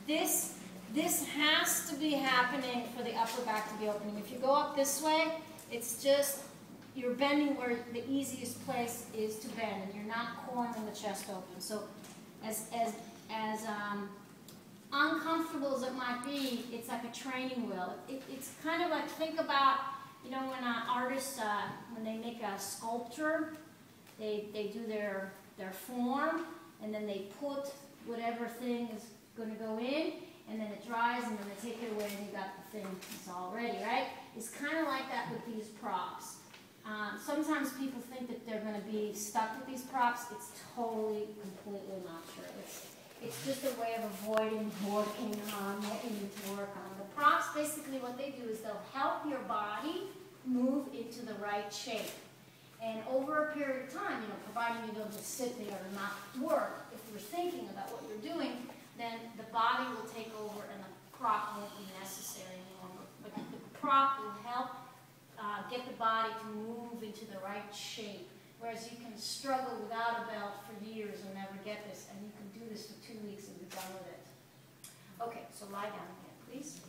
this has to be happening for the upper back to be opening. If you go up this way, it's just you're bending where the easiest place is to bend, and you're not cornering the chest open. So as uncomfortable as it might be, it's like a training wheel. It's kind of like, think about, you know, when artists, when they make a sculpture, they do their form, and then they put whatever thing is going to go in, and then it dries, and then they take it away, and you got the thing that's all ready, right? It's kind of like that with these props. Sometimes people think that they're going to be stuck with these props. It's totally, completely not true. It's just a way of avoiding working on what you need to work on. The props, basically what they do is they'll help your body move into the right shape. And over a period of time, you know, providing you don't just sit there and not work, if you're thinking about what you're doing, then the body will take over and the prop won't be necessary any longer. But the prop will help get the body to move into the right shape. Whereas you can struggle without a belt for years and never get this, and you can do this for 2 weeks and be done with it. Okay, so lie down again, please.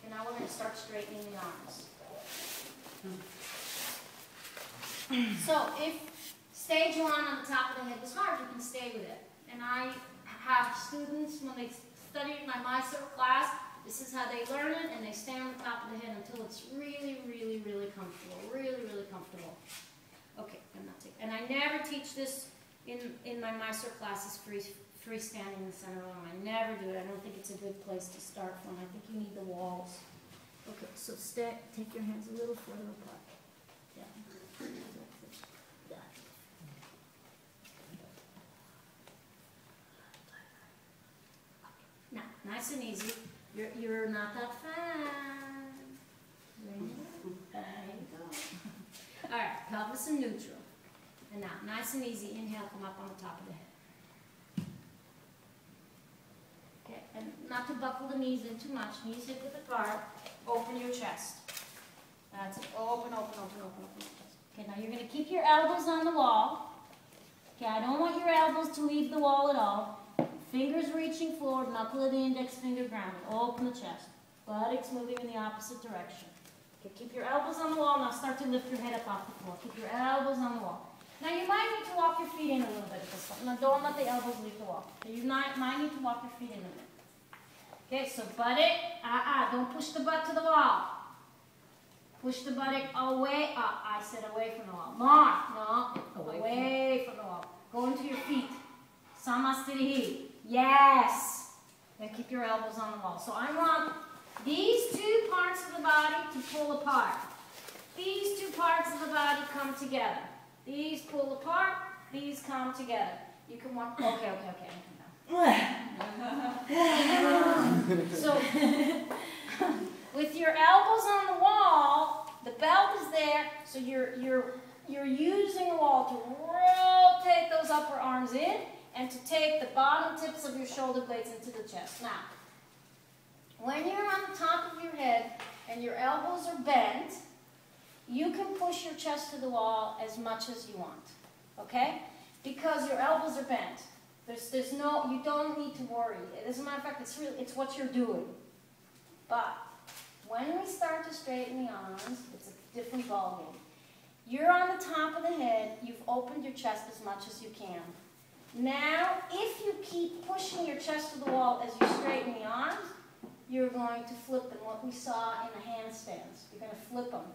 And now we're going to start straightening the arms. So if stage 1 on the top of the head was hard, you can stay with it. And I have students, when they study in my Mysore class, this is how they learn it, and they stay on the top of the head until it's really, really, really comfortable. Really, really comfortable. Okay, and I never teach this in my Mysore classes freestanding in the center room. I never do it. I don't think it's a good place to start from. I think you need the walls. Okay, so take your hands a little further apart. Yeah. Now, nice and easy. You're not that fast. There you go. All right, pelvis in neutral. And now, nice and easy, inhale, come up on the top of the head. Okay, and not to buckle the knees in too much. Knees hip width apart. Open your chest. That's it. Open, open, open, open, open. Okay, now you're going to keep your elbows on the wall. Okay, I don't want your elbows to leave the wall at all. Fingers reaching forward, knuckle of the index finger grounded. Open the chest. Buttocks moving in the opposite direction. Okay, keep your elbows on the wall. Now start to lift your head up off the floor. Keep your elbows on the wall. Now you might need to walk your feet in a little bit at this point. Now don't let the elbows leave the wall. You might need to walk your feet in a bit. Okay, so buttock, don't push the butt to the wall. Push the buttock away, I said away from the wall. No, away from the wall. Go into your feet. Samastirihi. Yes. Now keep your elbows on the wall. So I want these 2 parts of the body to pull apart. These 2 parts of the body come together. These pull apart. These come together. You can walk. Okay. So with your elbows on the wall, the belt is there. So you're using the wall to rotate those upper arms in, and to take the bottom tips of your shoulder blades into the chest. Now, when you're on the top of your head and your elbows are bent, you can push your chest to the wall as much as you want, okay? Because your elbows are bent. You don't need to worry. As a matter of fact, it's what you're doing. But when we start to straighten the arms, it's a different ballgame. You're on the top of the head. You've opened your chest as much as you can. Now, if you keep pushing your chest to the wall as you straighten the arms, you're going to flip them, what we saw in the handstands. You're going to flip them.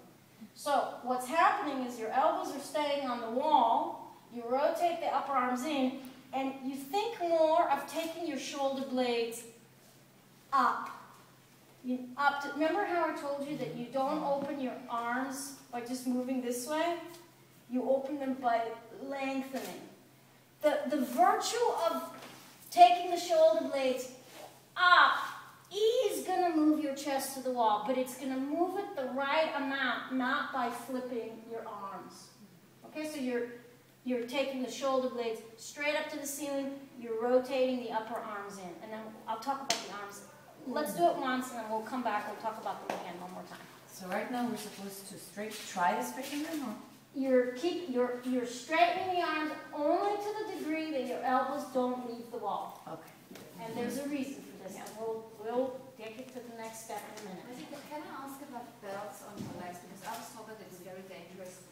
So what's happening is your elbows are staying on the wall, you rotate the upper arms in, and you think more of taking your shoulder blades up. Remember how I told you that you don't open your arms by just moving this way? You open them by lengthening. The virtue of taking the shoulder blades up is going to move your chest to the wall, but it's going to move it the right amount, not by flipping your arms. Okay, so you're taking the shoulder blades straight up to the ceiling, you're rotating the upper arms in, and then I'll talk about the arms. Let's do it once, and then we'll come back, we'll talk about them again one more time. So right now we're supposed to try to straighten them, or? You're straightening the arms only to the degree that your elbows don't leave the wall. Okay. And there's a reason for this, and we'll take it to the next step in a minute. Can I ask about belts on your legs? Because I was told that it's very dangerous